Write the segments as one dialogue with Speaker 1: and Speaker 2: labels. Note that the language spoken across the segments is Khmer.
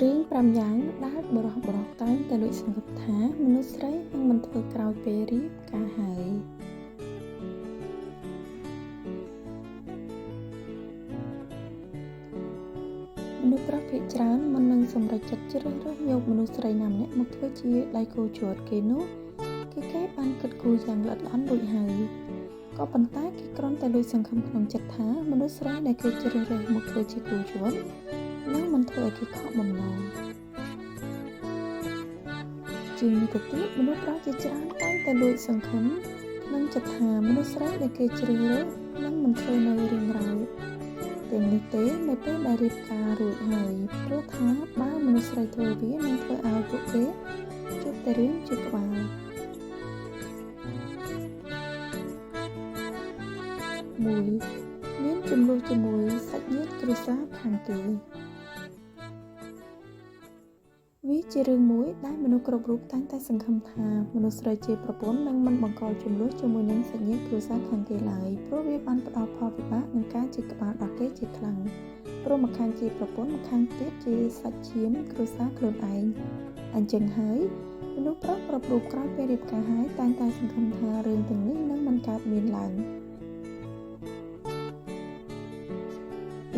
Speaker 1: រឿង5យ៉ាងដែលបរិបរោះតែងតែលួចសង្កត់ថាមនុស្សស្រីនឹងមិនធ្វើក្រោយពេលរៀបការហើយមនុស្សប្រុសភាគច្រើនមិននឹងសម្រេចចិត្តជ្រើសរើសយកមនុស្សស្រីណាម្នាក់មកធ្វើជាដៃគូជាប់គេនោះគេបានគិតគូរយ៉ាងល្អិតល្អន់រួចហើយក៏ប៉ុន្តែគេគ្រាន់តែលួចសង្ឃឹមក្នុងចិត្តថាមនុស្សស្រីដែលគេជ្រើសរើសមកធ្វើជាគូជាប់នឹងមិនធ្វើឲ្យគេខកបំណងជាងនេះទៅទៀតមនុស្សប្រុសជាច្រើនតែងតែលួចសង្ឃឹមក្នុងចិត្តថាមនុស្សស្រីដែលគេជ្រើសរើសនឹងមិនធ្វើនៅរឿងរ៉ាវទាំងនេះទេនៅពេលដែលរៀបការរួចហើយព្រោះថាបើមនុស្សស្រីធ្វើវានឹងធ្វើឲ្យពួកគេជួបតែរឿងជាក្បាល1មានចំនួនជាមួយសាច់ញាតិគ្រួសារខាងគេវាជារឿងមួយដែលមនុស្សគ្រប់រូបតែងតែសង្ឃឹមថាមនុស្សស្រីជាប្រពន្ធនឹងមិនបង្កជម្លោះជាមួយនឹងសាច់ញាតិគ្រួសារខាងគេឡើយព្រោះវាបានផ្ដល់ផលវិបាកនឹងការជាក្បាលដល់គេជាខ្លាំងព្រោះម្ខាងជាប្រពន្ធម្ខាងទៀតជាសាច់ឈាមគ្រួសារខ្លួនឯងអញ្ចឹងហើយមនុស្សប្រុសគ្រប់រូបក្រោយពេលរៀបការហើយតែងតែសង្ឃឹមថារឿងទាំងនេះនឹងមិនកើតមានឡើង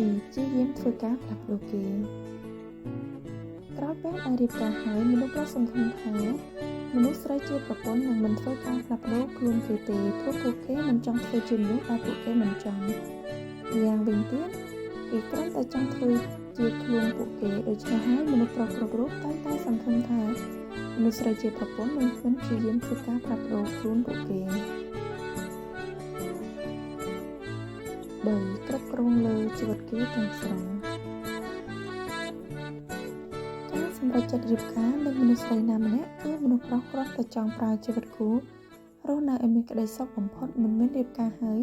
Speaker 1: 2ជាយាមធ្វើការផ្លាស់ប្ដូរគេក្រោយពេលដែលរៀបការហើយមនុស្សប្រុសសង្ឃឹមថាមនុស្សស្រីជាប្រពន្ធនឹងមិនធ្វើការផ្លាស់ប្ដូរខ្លួនគេទេព្រោះពួកគេមិនចង់ធ្វើជាមនុស្សដែលពួកគេមិនចង់យ៉ាងវិញទៀតគេគ្រាន់តែចង់ធ្វើជាខ្លួនពួកគេដូច្នេះហើយមនុស្សប្រុសគ្រប់រូបតែងតែសង្ឃឹមថាមនុស្សស្រីជាប្រពន្ធនឹងមិនព្យាយាមធ្វើការផ្លាស់ប្ដូរខ្លួនពួកគេ3គ្រប់គ្រងលើជីវិតគេទាំងស្រុងសម្រាប់ចិត្តរៀបការនឹងមនុស្សស្រីណាម្នាក់គឺមនុស្សប្រុសគ្រាន់តែចង់ប្រើជីវិតគូរស់នៅឲ្យមានក្តីសុខបំផុតមិនមែនរៀបការហើយ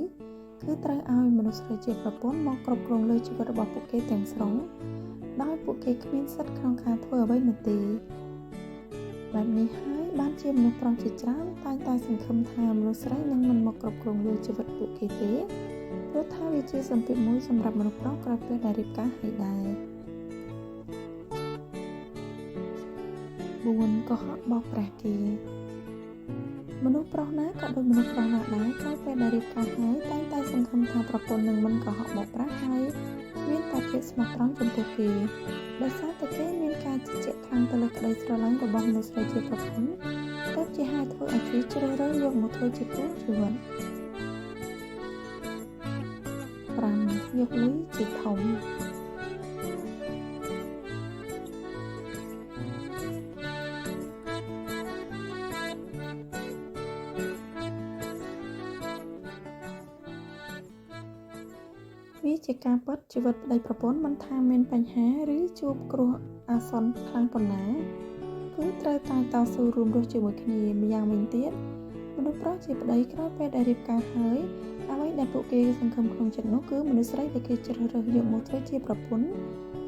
Speaker 1: គឺត្រូវឲ្យមនុស្សស្រីជាប្រពន្ធមកគ្រប់គ្រងលើជីវិតរបស់ពួកគេទាំងស្រុងដោយពួកគេគ្មានសិទ្ធិក្នុងការធ្វើអ្វីនោះទេបែបនេះហើយបានជាមនុស្សប្រុសជាច្រើនតែងតែសង្ឃឹមថាមនុស្សស្រីនឹងមិនមកគ្រប់គ្រងលើជីវិតពួកគេទេព្រោះថាវាជាសម្ពាធមួយសម្រាប់មនុស្សប្រុសក្រោយពេលដែលរៀបការហើយដែរ4កុហកបោកប្រាស់គេមនុស្សប្រុសណាក៏ដូចមនុស្សប្រុសណាដែរក្រោយពេលដែលរៀបការហើយតែងតែសង្ឃឹមថាប្រពន្ធនឹងមិនកុហកបោកប្រាស់ហើយមានតែភាពស្មោះត្រង់ចំពោះគេដោយសារតែគេមានការជឿជាក់ខ្លាំងទៅលើក្តីស្រឡាញ់របស់មនុស្សស្រីជាប្រពន្ធទើបជាហេតុធ្វើឲ្យគេជ្រើសរើសយកមកធ្វើជាគូជីវិត5យកលុយជាធំវាជាការពិតជីវិតប្តីប្រពន្ធមិនថាមានបញ្ហាឬជួបគ្រោះអាសន្នខ្លាំងប៉ុណ្ណាគឺត្រូវតែតស៊ូរួមរស់ជាមួយគ្នាម្យ៉ាងវិញទៀតមនុស្សប្រុសជាប្តីក្រោយពេលដែលរៀបការហើយអ្វីដែលពួកគេសង្ឃឹមក្នុងចិត្តនោះគឺមនុស្សស្រីដែលគេជ្រើសរើសយកមកធ្វើជាប្រពន្ធ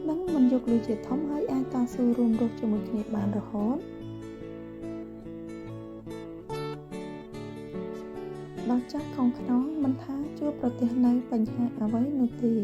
Speaker 1: នឹងមិនយកលុយជាធំហើយអាចតស៊ូរួមរស់ជាមួយគ្នាបានរហូតដល់ចាស់ក្នុងខ្នងមិនថាជួបប្រទះនៅបញ្ហាអ្វីនោះទេ